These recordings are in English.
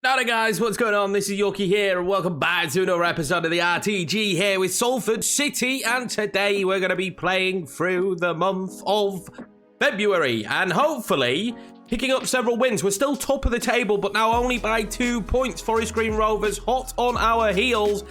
Howdy guys, what's going on? This is Yorkie here and welcome back to another episode of the RTG here with Salford City, and today we're going to be playing through the month of February and hopefully picking up several wins. We're still top of the table but now only by 2 points. Forest Green Rovers hot on our heels.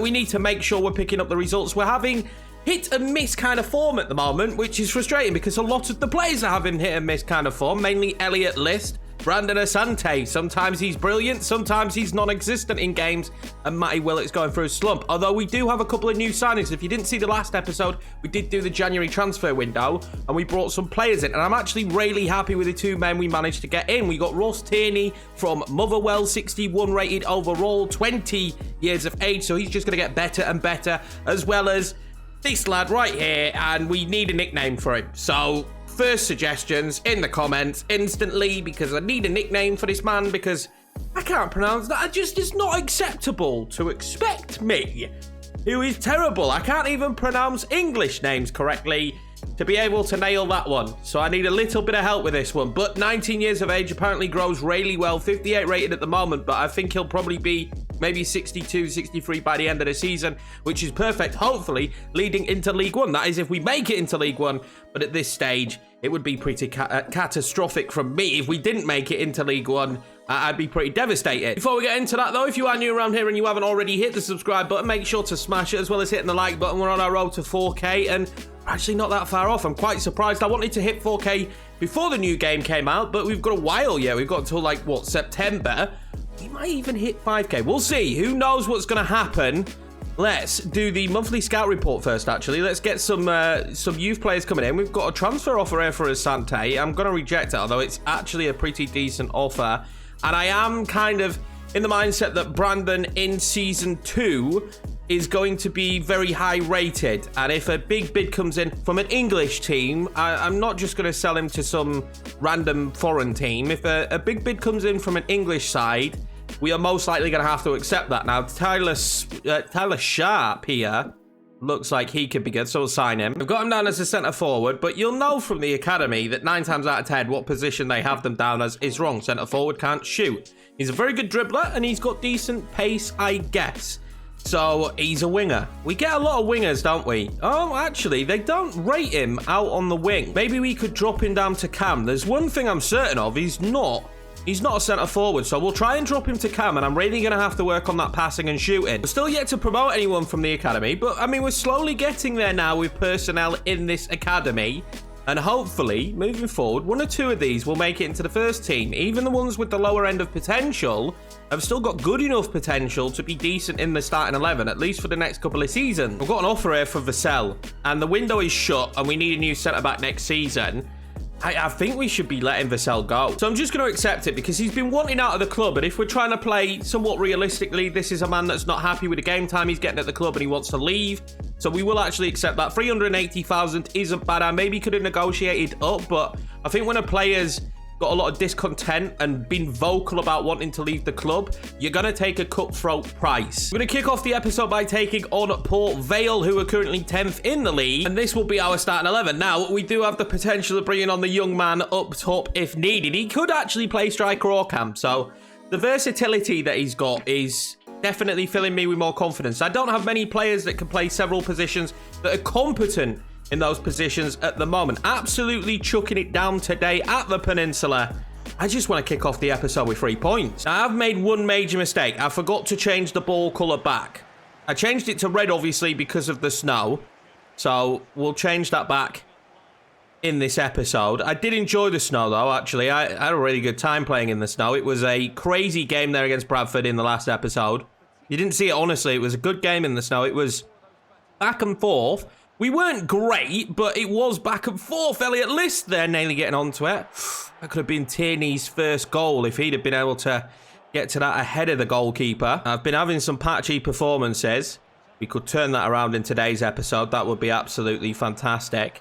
We need to make sure we're picking up the results. We're having hit and miss kind of form at the moment, which is frustrating because a lot of the players are having hit and miss kind of form, mainly Elliot List. Brandon Asante, sometimes he's brilliant, sometimes he's non-existent in games, and Matty Willett's going through a slump. Although we do have a couple of new signings. If you didn't see the last episode, we did do the January transfer window, and we brought some players in, and I'm actually really happy with the two men we managed to get in. We got Ross Tierney from Motherwell, 61 rated overall, 20 years of age, so he's just going to get better and better, as well as this lad right here, and we need a nickname for him. So first suggestions in the comments instantly, because I need a nickname for this man, because I can't pronounce that. It's not acceptable to expect me, who is terrible. I can't even pronounce English names correctly, to be able to nail that one. So I need a little bit of help with this one. But 19 years of age, apparently grows really well, 58 rated at the moment, but I think he'll probably be maybe 62, 63 by the end of the season, which is perfect, hopefully leading into League One. That is if we make it into League One, but at this stage, it would be pretty catastrophic from me if we didn't make it into League One. I'd be pretty devastated. Before we get into that though, if you are new around here and you haven't already hit the subscribe button, make sure to smash it, as well as hitting the like button. We're on our road to 4K and we're actually not that far off. I'm quite surprised. I wanted to hit 4K before the new game came out, but we've got a while yet. We've got until like, what, September? We might even hit 5K. We'll see. Who knows what's going to happen? Let's do the monthly scout report first, actually. Let's get some youth players coming in. We've got a transfer offer here for Asante. I'm going to reject it, although it's actually a pretty decent offer. And I am kind of in the mindset that Brandon in Season 2 is going to be very high rated. And if a big bid comes in from an English team, I'm not just going to sell him to some random foreign team. If a big bid comes in from an English side, we are most likely going to have to accept that. Now, Tyler Sharp here looks like he could be good, so we'll sign him. I've got him down as a centre forward, but you'll know from the academy that 9 times out of 10, what position they have them down as is wrong. Centre forward can't shoot. He's a very good dribbler, and he's got decent pace, I guess. So he's a winger. We get a lot of wingers, don't we? Oh, actually, they don't rate him out on the wing. Maybe we could drop him down to cam. There's one thing I'm certain of. He's not a centre forward, so we'll try and drop him to cam, and I'm really going to have to work on that passing and shooting. We're still yet to promote anyone from the academy, but I mean, we're slowly getting there now with personnel in this academy, and hopefully, moving forward, 1 or 2 of these will make it into the first team. Even the ones with the lower end of potential have still got good enough potential to be decent in the starting 11, at least for the next couple of seasons. We've got an offer here for Vale, and the window is shut, and we need a new centre-back next season. I think we should be letting Vale go. So I'm just going to accept it because he's been wanting out of the club. And if we're trying to play somewhat realistically, this is a man that's not happy with the game time he's getting at the club and he wants to leave. So we will actually accept that. 380,000 isn't bad. I maybe could have negotiated up, but I think when a player's got a lot of discontent and been vocal about wanting to leave the club, you're going to take a cutthroat price. We're going to kick off the episode by taking on Port Vale, who are currently 10th in the league, and this will be our starting 11. Now, we do have the potential of bringing on the young man up top if needed. He could actually play striker or cam, so the versatility that he's got is definitely filling me with more confidence. I don't have many players that can play several positions that are competent in those positions at the moment. Absolutely chucking it down today at the Peninsula. I just want to kick off the episode with 3 points. Now, I've made one major mistake. I forgot to change the ball colour back. I changed it to red, obviously, because of the snow. So we'll change that back in this episode. I did enjoy the snow, though, actually. I had a really good time playing in the snow. It was a crazy game there against Bradford in the last episode. You didn't see it, honestly. It was a good game in the snow. It was back and forth. We weren't great, but it was back and forth. Elliot List there nearly getting onto it. That could have been Tierney's first goal if he'd have been able to get to that ahead of the goalkeeper. I've been having some patchy performances. We could turn that around in today's episode. That would be absolutely fantastic.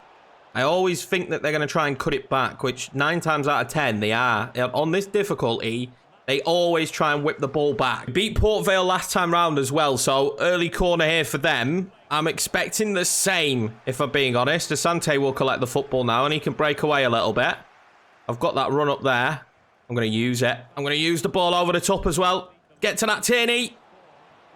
I always think that they're going to try and cut it back, which 9 times out of 10 they are. On this difficulty, they always try and whip the ball back. We beat Port Vale last time round as well, so early corner here for them. I'm expecting the same, if I'm being honest. Asante will collect the football now, and he can break away a little bit. I've got that run up there. I'm going to use it. I'm going to use the ball over the top as well. Get to that Tierney.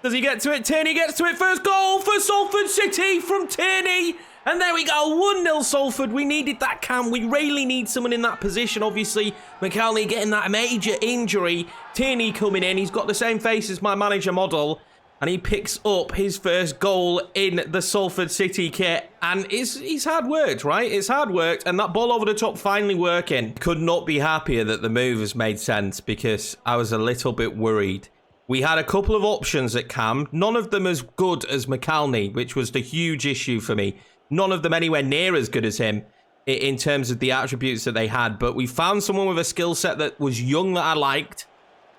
Does he get to it? Tierney gets to it. First goal for Salford City from Tierney. And there we go. 1-0 Salford. We needed that cam. We really need someone in that position. Obviously, McAlney getting that major injury. Tierney coming in. He's got the same face as my manager model. And he picks up his first goal in the Salford City kit. And it's hard worked, right? It's hard worked. And that ball over the top finally working. Could not be happier that the move has made sense because I was a little bit worried. We had a couple of options at cam. None of them as good as McAlney, which was the huge issue for me. None of them anywhere near as good as him in terms of the attributes that they had. But we found someone with a skill set that was young that I liked.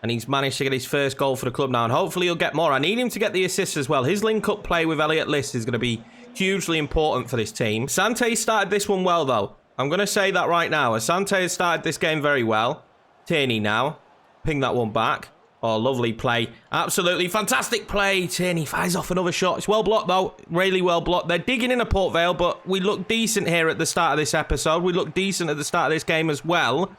And he's managed to get his first goal for the club now. And hopefully he'll get more. I need him to get the assists as well. His link-up play with Elliot List is going to be hugely important for this team. Asante started this one well, though. I'm going to say that right now. Asante has started this game very well. Tierney now. Ping that one back. Oh, lovely play. Absolutely fantastic play. Tierney fires off another shot. It's well blocked, though. Really well blocked. They're digging in a Port Vale, but we look decent here at the start of this episode. We look decent at the start of this game as well.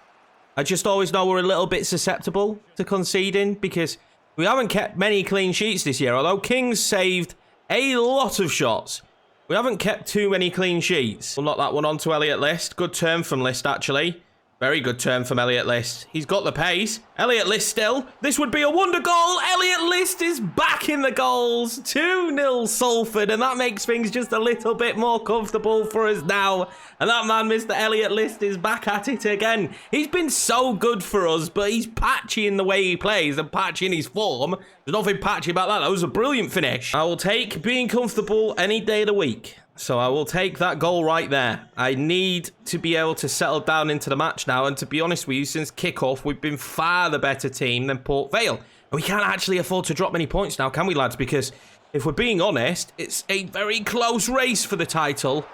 I just always know we're a little bit susceptible to conceding because we haven't kept many clean sheets this year, although King's saved a lot of shots. We haven't kept too many clean sheets. We'll knock that one onto Elliot List. Good turn from List, actually. Very good turn from Elliot List. He's got the pace. Elliot List still. This would be a wonder goal. Elliot List is back in the goals. 2-0 Salford. And that makes things just a little bit more comfortable for us now. And that man, Mr. Elliot List, is back at it again. He's been so good for us, but he's patchy in the way he plays and patchy in his form. There's nothing patchy about that. That was a brilliant finish. I will take being comfortable any day of the week. So I will take that goal right there. I need to be able to settle down into the match now. And to be honest with you, since kickoff, we've been far the better team than Port Vale. And we can't actually afford to drop many points now, can we, lads? Because if we're being honest, it's a very close race for the title.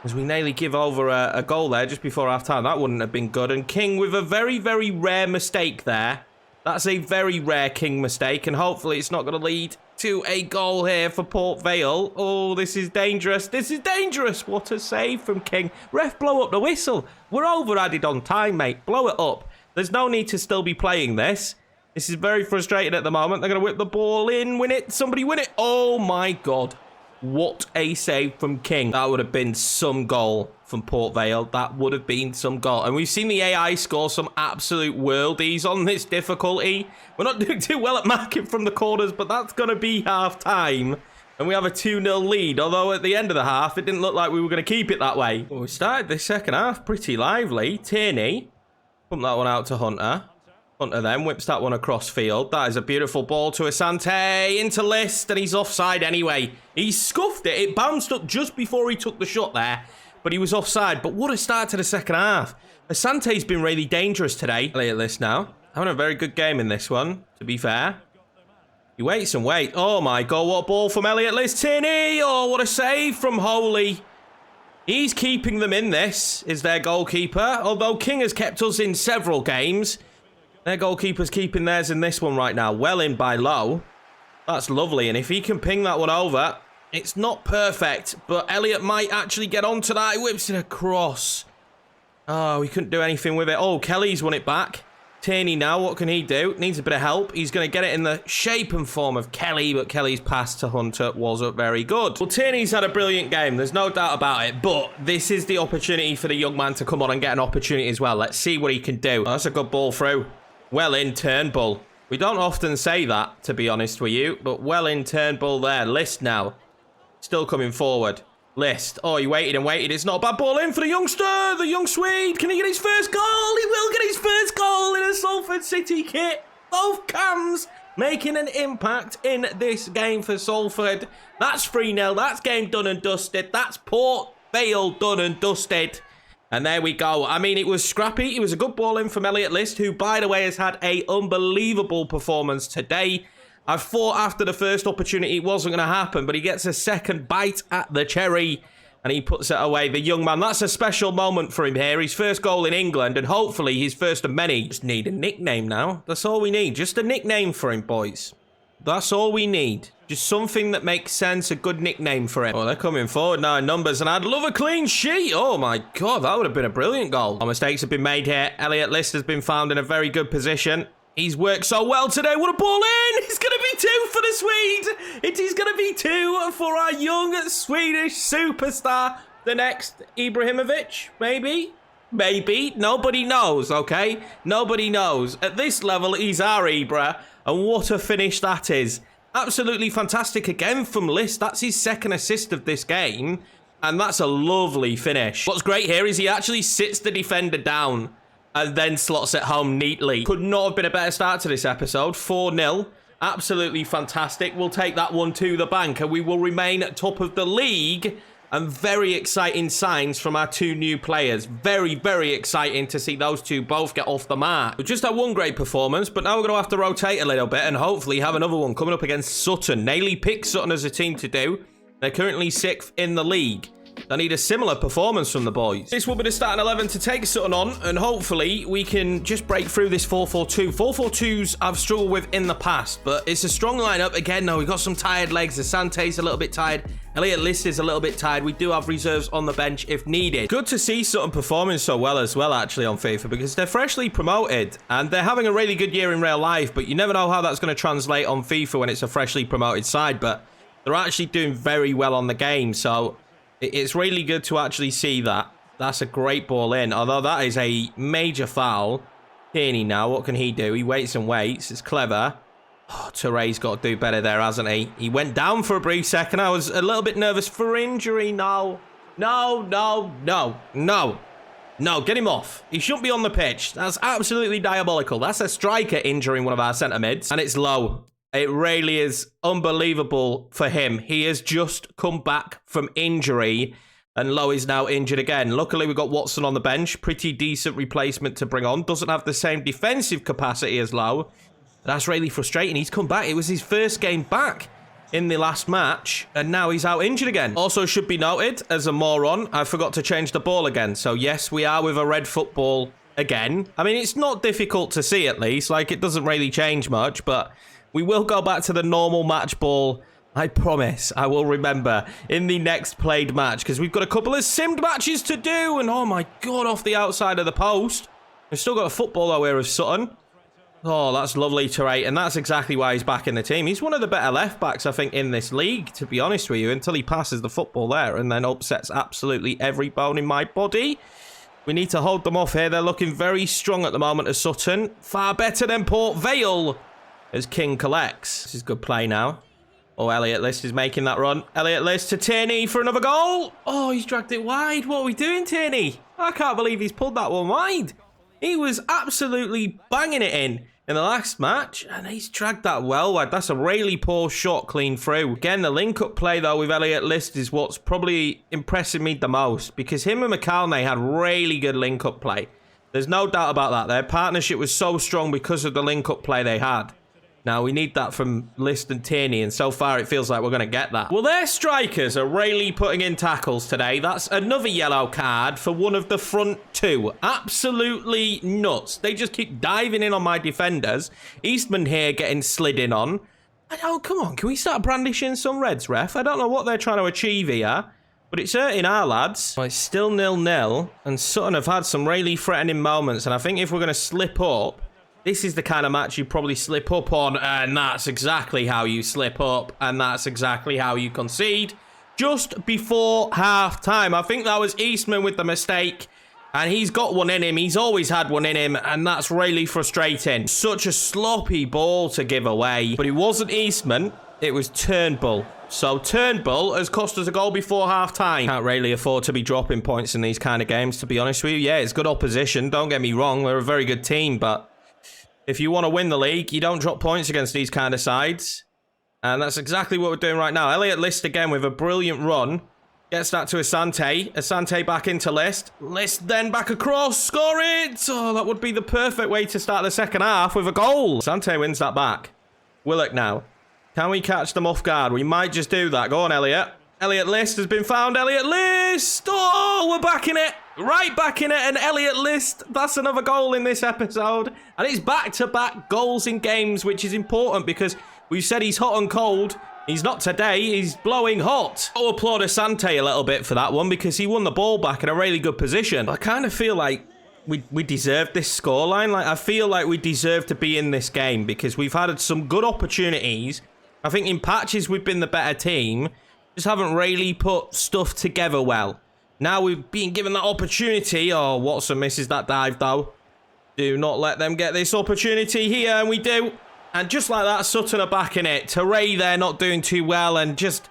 As we nearly give over a goal there just before half-time. That wouldn't have been good. And King with a very, very rare mistake there. That's a very rare King mistake. And hopefully it's not going to lead to a goal here for Port Vale. Oh, this is dangerous. This is dangerous. What a save from King. Ref, blow up the whistle. We're over added on time, mate. Blow it up. There's no need to still be playing this. This is very frustrating at the moment. They're going to whip the ball in. Win it. Somebody win it. Oh, my God. What a save from King. That would have been some goal from Port Vale. That would have been some goal. And we've seen the AI score some absolute worldies on this difficulty. We're not doing too well at marking from the corners, but that's going to be half-time. And we have a 2-0 lead. Although at the end of the half, it didn't look like we were going to keep it that way. Well, we started this second half pretty lively. Tierney. Pump that one out to Hunter. Hunter then whips that one across field. That is a beautiful ball to Asante into List, and he's offside anyway. He scuffed it. It bounced up just before he took the shot there, but he was offside. But what a start to the second half. Asante's been really dangerous today. Elliot List now. Having a very good game in this one, to be fair. He waits and waits. Oh my God, what a ball from Elliot List. Tierney. Oh, what a save from Holy. He's keeping them in this, is their goalkeeper. Although King has kept us in several games. Their goalkeeper's keeping theirs in this one right now. Well in by Low. That's lovely. And if he can ping that one over, it's not perfect. But Elliot might actually get onto that. He whips it across. Oh, he couldn't do anything with it. Oh, Kelly's won it back. Tierney now, what can he do? Needs a bit of help. He's going to get it in the shape and form of Kelly, but Kelly's pass to Hunter wasn't very good. Well, Tierney's had a brilliant game. There's no doubt about it, but this is the opportunity for the young man to come on and get an opportunity as well. Let's see what he can do. Oh, that's a good ball through. Well in Turnbull. We don't often say that, to be honest with you, but well in Turnbull there. List now. Still coming forward. List. Oh, he waited and waited. It's not a bad ball in for the youngster, the young Swede. Can he get his first goal? He will get his first goal in a Salford City kit. Both cams making an impact in this game for Salford. That's 3-0. That's game done and dusted. That's Port Vale done and dusted. And there we go. I mean, it was scrappy. It was a good ball in from Elliot List, who, by the way, has had an unbelievable performance today. I thought after the first opportunity it wasn't going to happen, but he gets a second bite at the cherry, and he puts it away. The young man, that's a special moment for him here. His first goal in England, and hopefully his first of many. Just need a nickname now. That's all we need. Just a nickname for him, boys. That's all we need. Just something that makes sense, a good nickname for him. Oh, they're coming forward now in numbers, and I'd love a clean sheet. Oh, my God, that would have been a brilliant goal. No mistakes have been made here. Elliot List has been found in a very good position. He's worked so well today. What a ball in. It's going to be 2 for the Swede. It is going to be 2 for our young Swedish superstar. The next Ibrahimovic, maybe? Maybe. Nobody knows, okay? Nobody knows. At this level, he's our Ibra. And what a finish that is. Absolutely fantastic again from List. That's his second assist of this game. And that's a lovely finish. What's great here is he actually sits the defender down and then slots it home neatly. Could not have been a better start to this episode. 4-0. Absolutely fantastic. We'll take that one to the bank and we will remain at top of the league. And very exciting signs from our 2 new players. Very, very exciting to see those 2 both get off the mark. We just had one great performance, but now we're going to have to rotate a little bit and hopefully have another one coming up against Sutton. Nearly picked Sutton as a team to do. They're currently 6th in the league. They need a similar performance from the boys. This will be the starting 11 to take Sutton on, and hopefully we can just break through this 4-4-2. 4-4-2s I've struggled with in the past, but it's a strong lineup. Again, though, we've got some tired legs. Asante's a little bit tired. Elliot List is a little bit tired. We do have reserves on the bench if needed. Good to see Sutton performing so well as well, actually, on FIFA, because they're freshly promoted, and they're having a really good year in real life, but you never know how that's going to translate on FIFA when it's a freshly promoted side, but they're actually doing very well on the game, so it's really good to actually see that. That's a great ball in, although that is a major foul. Tierney now, what can he do? He waits and waits. It's clever. Oh, Touré's got to do better there, hasn't he? He went down for a brief second. I was a little bit nervous for injury. No. No, no, no, no. No, get him off. He shouldn't be on the pitch. That's absolutely diabolical. That's a striker injuring one of our centre mids, and it's low. It really is unbelievable for him. He has just come back from injury and Lowe is now injured again. Luckily, we've got Watson on the bench. Pretty decent replacement to bring on. Doesn't have the same defensive capacity as Lowe. That's really frustrating. He's come back. It was his first game back in the last match and now he's out injured again. Also should be noted, as a moron, I forgot to change the ball again. So yes, we are with a red football again. I mean, it's not difficult to see at least. Like, it doesn't really change much, but we will go back to the normal match ball. I promise I will remember in the next played match because we've got a couple of simmed matches to do. And oh my God, off the outside of the post. We've still got a football though here of Sutton. Oh, that's lovely to rate. And that's exactly why he's back in the team. He's one of the better left backs, I think, in this league, to be honest with you, until he passes the football there and then upsets absolutely every bone in my body. We need to hold them off here. They're looking very strong at the moment as Sutton. Far better than Port Vale as King collects. This is good play now. Oh, Elliot List is making that run. Elliot List to Tierney for another goal. Oh, he's dragged it wide. What are we doing, Tierney? I can't believe he's pulled that one wide. He was absolutely banging it in the last match, and he's dragged that well wide. That's a really poor shot clean through. Again, the link-up play, though, with Elliot List is what's probably impressing me the most, because him and McCalney had really good link-up play. There's no doubt about that. Their partnership was so strong because of the link-up play they had. Now, we need that from List and Tierney, and so far it feels like we're going to get that. Well, their strikers are really putting in tackles today. That's another yellow card for one of the front two. Absolutely nuts. They just keep diving in on my defenders. Eastman here getting slid in on. Oh, come on. Can we start brandishing some reds, ref? I don't know what they're trying to achieve here, but it's hurting our lads. Well, it's still 0-0, and Sutton have had some really threatening moments, and I think if we're going to slip up, this is the kind of match you probably slip up on, and that's exactly how you slip up, and that's exactly how you concede just before half-time. I think that was Eastman with the mistake, and he's got one in him. He's always had one in him, and that's really frustrating. Such a sloppy ball to give away, but it wasn't Eastman. It was Turnbull. So Turnbull has cost us a goal before half-time. Can't really afford to be dropping points in these kind of games, to be honest with you. Yeah, it's good opposition. Don't get me wrong. We're a very good team, but if you want to win the league, you don't drop points against these kind of sides. And that's exactly what we're doing right now. Elliot List again with a brilliant run. Gets that to Asante. Asante back into List. List then back across. Score it! Oh, that would be the perfect way to start the second half with a goal. Asante wins that back. Willock now. Can we catch them off guard? We might just do that. Go on, Elliot. Elliot List has been found. Elliot List! Oh, we're back in it. Right back in it. And Elliot List, that's another goal in this episode. And it's back-to-back goals in games, which is important because we've said he's hot and cold. He's not today. He's blowing hot. I'll applaud Asante a little bit for that one because he won the ball back in a really good position. I kind of feel like we deserve this scoreline. Like, I feel like we deserve to be in this game because we've had some good opportunities. I think in patches we've been the better team. Just haven't really put stuff together well. Now we've been given that opportunity. Oh, Watson misses that dive though. Do not let them get this opportunity here, and we do. And just like that, Sutton are back in it. Teray there not doing too well, and just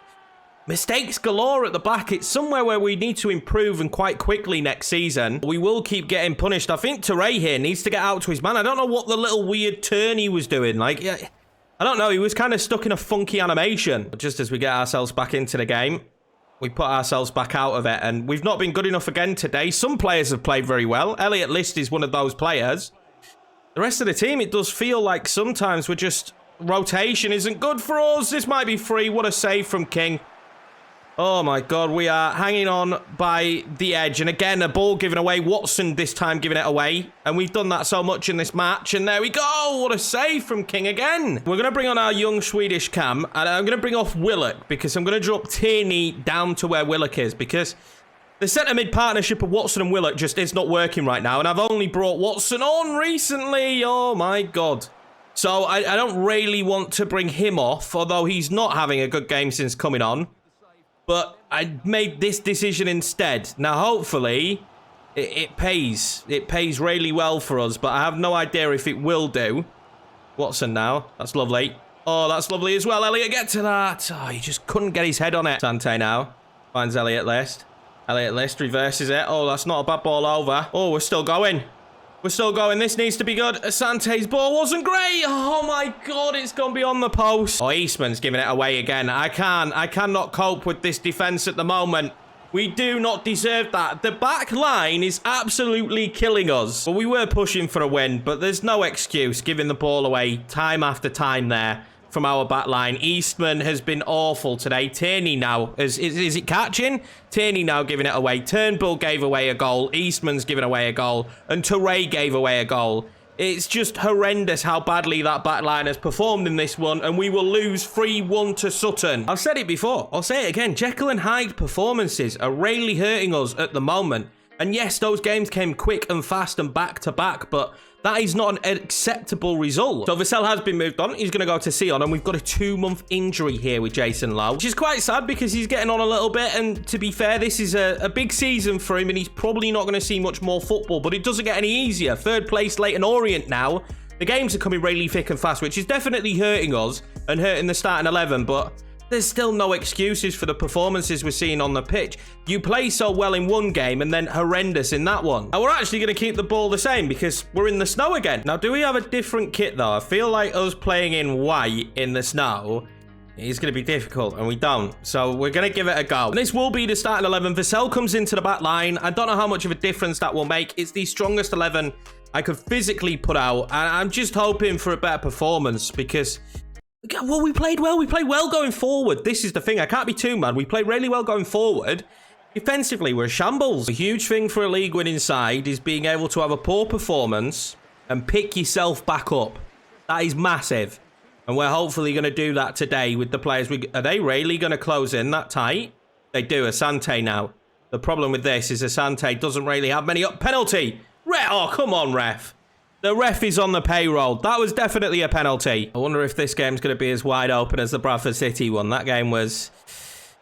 mistakes galore at the back. It's somewhere where we need to improve, and quite quickly next season. We will keep getting punished. I think Teray here needs to get out to his man. I don't know what the little weird turn he was doing. Like, yeah, I don't know. He was kind of stuck in a funky animation. But just as we get ourselves back into the game, we put ourselves back out of it, and we've not been good enough again today. Some players have played very well. Elliot List is one of those players. The rest of the team, it does feel like sometimes we're just... rotation isn't good for us. This might be free. What a save from King. Oh my God, we are hanging on by the edge. And again, a ball given away. Watson this time giving it away. And we've done that so much in this match. And there we go. What a save from King again. We're going to bring on our young Swedish cam. And I'm going to bring off Willock because I'm going to drop Tierney down to where Willock is. Because the centre-mid partnership of Watson and Willock just is not working right now. And I've only brought Watson on recently. Oh my God. So I don't really want to bring him off, although he's not having a good game since coming on. But I made this decision instead. Now, hopefully, it pays. It pays really well for us, but I have no idea if it will do. Watson now. That's lovely. Oh, that's lovely as well. Elliot, get to that. Oh, he just couldn't get his head on it. Sante now finds Elliot List. Elliot List reverses it. Oh, that's not a bad ball over. Oh, we're still going. We're still going. This needs to be good. Asante's ball wasn't great. Oh my God, it's gone beyond the post. Oh, Eastman's giving it away again. I cannot cope with this defense at the moment. We do not deserve that. The back line is absolutely killing us. Well, we were pushing for a win, but there's no excuse giving the ball away time after time there from our back line. Eastman has been awful today. Tierney now, is it catching? Tierney now giving it away. Turnbull gave away a goal. Eastman's given away a goal. And Teray gave away a goal. It's just horrendous how badly that back line has performed in this one, and we will lose 3-1 to Sutton. I've said it before. I'll say it again. Jekyll and Hyde performances are really hurting us at the moment. And yes, those games came quick and fast and back to back, but that is not an acceptable result. So Vassell has been moved on. He's going to go to Sion, and we've got a 2-month injury here with Jason Lowe, which is quite sad because he's getting on a little bit. And to be fair, this is a big season for him, and he's probably not going to see much more football, but it doesn't get any easier. Third place, Leyton Orient now. The games are coming really thick and fast, which is definitely hurting us and hurting the starting 11, but there's still no excuses for the performances we're seeing on the pitch. You play so well in one game and then horrendous in that one. And we're actually going to keep the ball the same because we're in the snow again. Now, do we have a different kit though? I feel like us playing in white in the snow is going to be difficult, and we don't. So we're going to give it a go. And this will be the starting 11. Vassell comes into the back line. I don't know how much of a difference that will make. It's the strongest 11 I could physically put out. And I'm just hoping for a better performance because... well, we played well. We played well going forward. This is the thing. I can't be too mad. We played really well going forward. Defensively, we're a shambles. A huge thing for a league winning side is being able to have a poor performance and pick yourself back up. That is massive. And we're hopefully going to do that today with the players. Are they really going to close in that tight? They do. Asante now. The problem with this is Asante doesn't really have many up. Penalty. Oh, come on, ref. The ref is on the payroll. That was definitely a penalty. I wonder if this game's going to be as wide open as the Bradford City one. That game was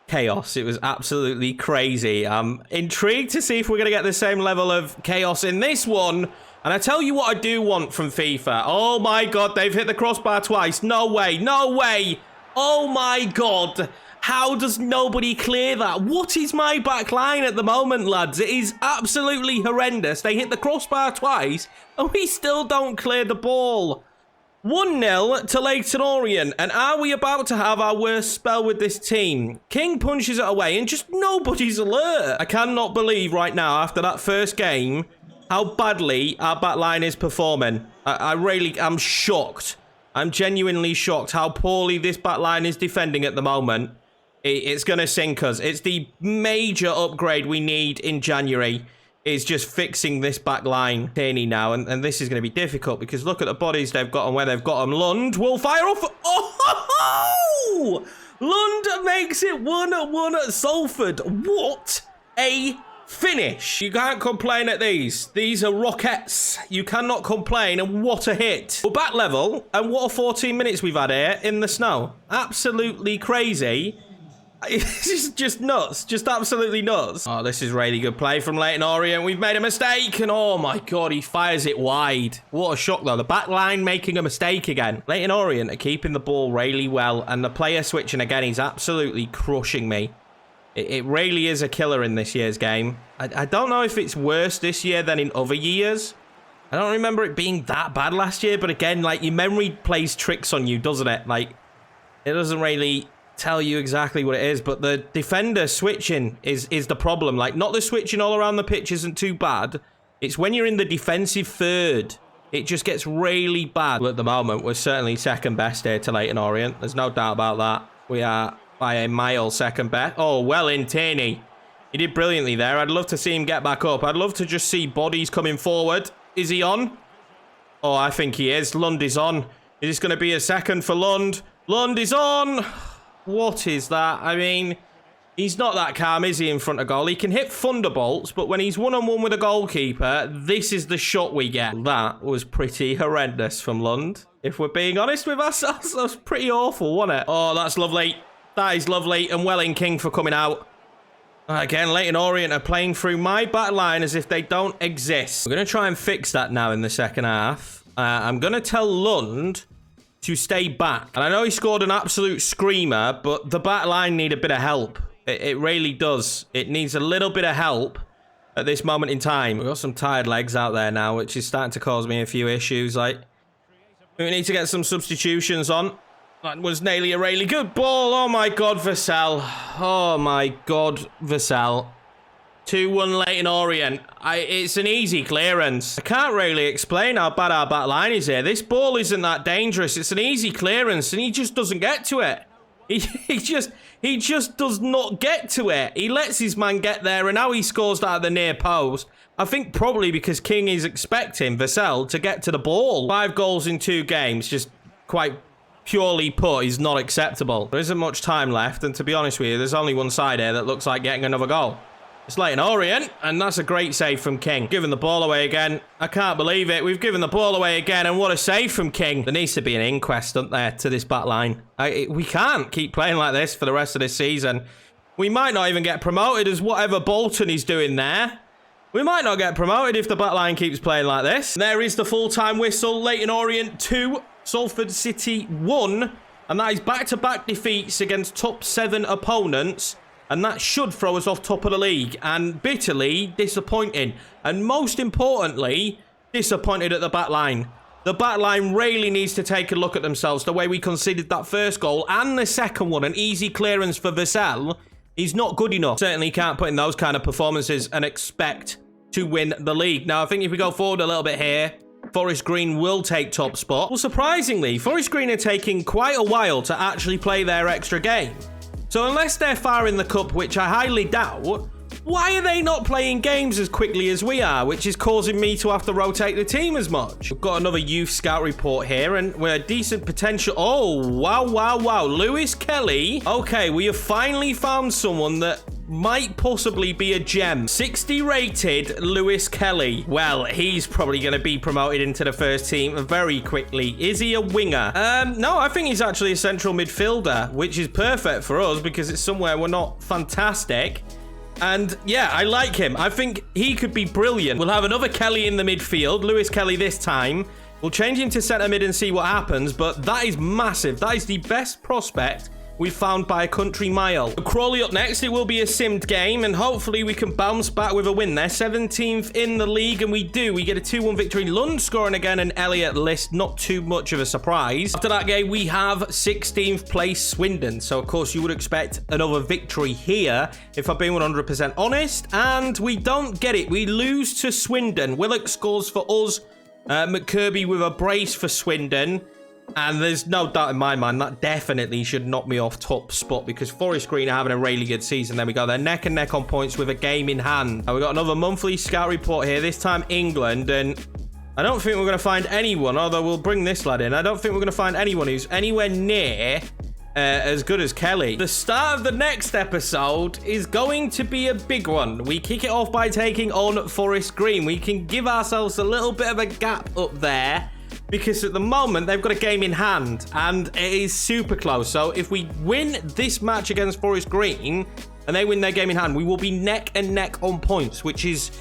chaos. It was absolutely crazy. I'm intrigued to see if we're going to get the same level of chaos in this one. And I tell you what I do want from FIFA. Oh my God, they've hit the crossbar twice. No way. No way. Oh my God. How does nobody clear that? What is my back line at the moment, lads? It is absolutely horrendous. They hit the crossbar twice, and we still don't clear the ball. 1-0 to Leyton Orient. And are we about to have our worst spell with this team? King punches it away, and just nobody's alert. I cannot believe right now, after that first game, how badly our back line is performing. I really am shocked. I'm genuinely shocked how poorly this back line is defending at the moment. It's going to sink us. It's the major upgrade we need in January is just fixing this back line. Tierney now, and this is going to be difficult because look at the bodies they've got and where they've got them. Lund will fire off. Oh! Lund makes it 1-1 at Salford. What a finish. You can't complain at these. These are rockets. You cannot complain, and what a hit. We're back level, and what a 14 minutes we've had here in the snow. Absolutely crazy. It's just nuts. Just absolutely nuts. Oh, this is really good play from Leyton Orient. We've made a mistake, and oh my God, he fires it wide. What a shock, though. The back line making a mistake again. Leyton Orient are keeping the ball really well, and the player switching again, he's absolutely crushing me. It really is a killer in this year's game. I don't know if it's worse this year than in other years. I don't remember it being that bad last year, but again, like, your memory plays tricks on you, doesn't it? Like, it doesn't really tell you exactly what it is, but the defender switching is the problem. Like, not the switching all around the pitch isn't too bad. It's when you're in the defensive third, it just gets really bad. Well, at the moment, we're certainly second best here to Leyton Orient. There's no doubt about that. We are by a mile second best. Oh, well in, Tierney. He did brilliantly there. I'd love to see him get back up. I'd love to just see bodies coming forward. Is he on? Oh, I think he is. Lund is on. Is this going to be a second for Lund? Lund is on. What is that? I mean, he's not that calm, is he, in front of goal? He can hit thunderbolts, but when he's one-on-one with a goalkeeper, this is the shot we get. That was pretty horrendous from Lund. If we're being honest with ourselves, that was pretty awful, wasn't it? Oh, that's lovely. That is lovely. And well in, King, for coming out. Again, Leyton Orient are playing through my back line as if they don't exist. We're going to try and fix that now in the second half. I'm going to tell Lund to stay back. And I know he scored an absolute screamer, but the back line need a bit of help. It really does. It needs a little bit of help at this moment in time. We've got some tired legs out there now, which is starting to cause me a few issues. Like, we need to get some substitutions on. That was nearly a really good ball. Oh my God, Vassell. Oh my God, Vassell. 2-1 Leyton Orient. It's an easy clearance. I can't really explain how bad our back line is here. This ball isn't that dangerous. It's an easy clearance, and he just doesn't get to it. He just does not get to it. He lets his man get there, and now he scores that at the near post. I think probably because King is expecting Vassell to get to the ball. 5 goals in 2 games, just quite purely put, is not acceptable. There isn't much time left, and to be honest with you, there's only one side here that looks like getting another goal. It's Leyton Orient, and that's a great save from King. Giving the ball away again. I can't believe it. We've given the ball away again, and what a save from King. There needs to be an inquest, doesn't there, to this back line. We can't keep playing like this for the rest of this season. We might not even get promoted as whatever Bolton is doing there. We might not get promoted if the back line keeps playing like this. There is the full-time whistle. Leyton Orient 2, Salford City 1, and that is back-to-back defeats against top 7 opponents. And that should throw us off top of the league. And bitterly disappointing. And most importantly, disappointed at the back line. The back line really needs to take a look at themselves. The way we conceded that first goal and the second one, an easy clearance for Vassell, is not good enough. Certainly can't put in those kind of performances and expect to win the league. Now, I think if we go forward a little bit here, Forest Green will take top spot. Well, surprisingly, Forest Green are taking quite a while to actually play their extra game. So unless they're far in the cup, which I highly doubt, why are they not playing games as quickly as we are, which is causing me to have to rotate the team as much? We've got another youth scout report here, and we're a decent potential. Oh, wow. Lewis Kelly. Okay, we have finally found someone that might possibly be a gem. 60 rated Lewis Kelly. Well, he's probably going to be promoted into the first team very quickly. Is he a winger? No, I think he's actually a central midfielder, which is perfect for us because it's somewhere we're not fantastic. And yeah, I like him. I think he could be brilliant. We'll have another Kelly in the midfield, Lewis Kelly this time. We'll change him to centre mid and see what happens, but that is massive. That is the best prospect we've found by a country mile. Crawley up next. It will be a simmed game, and hopefully we can bounce back with a win there. 17th in the league, and we do. We get a 2-1 victory. Lund scoring again, and Elliott List. Not too much of a surprise. After that game, we have 16th place Swindon. So, of course, you would expect another victory here, if I've been 100% honest. And we don't get it. We lose to Swindon. Willock scores for us. McKirby with a brace for Swindon. And there's no doubt in my mind that definitely should knock me off top spot because Forest Green are having a really good season. There we go. They're neck and neck on points with a game in hand. We've got another monthly scout report here, this time England. And I don't think we're going to find anyone, although we'll bring this lad in. I don't think we're going to find anyone who's anywhere near as good as Kelly. The start of the next episode is going to be a big one. We kick it off by taking on Forest Green. We can give ourselves a little bit of a gap up there because at the moment they've got a game in hand and it is super close. So if we win this match against Forest Green and they win their game in hand, we will be neck and neck on points, which is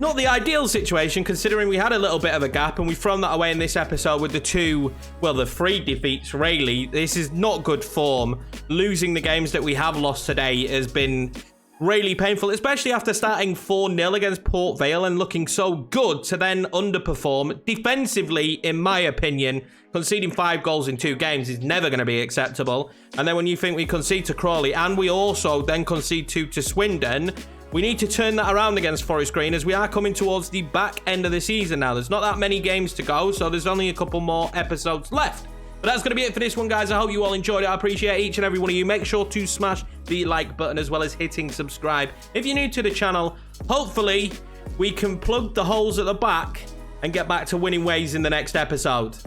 not the ideal situation considering we had a little bit of a gap and we've thrown that away in this episode with the three defeats really. This is not good form. Losing the games that we have lost today has been really painful, especially after starting 4-0 against Port Vale and looking so good to then underperform. Defensively, in my opinion, conceding 5 goals in 2 games is never going to be acceptable. And then when you think we concede to Crawley and we also then concede 2 to Swindon, we need to turn that around against Forest Green as we are coming towards the back end of the season now. There's not that many games to go, so there's only a couple more episodes left. But that's going to be it for this one, guys. I hope you all enjoyed it. I appreciate each and every one of you. Make sure to smash the like button as well as hitting subscribe. If you're new to the channel, hopefully we can plug the holes at the back and get back to winning ways in the next episode.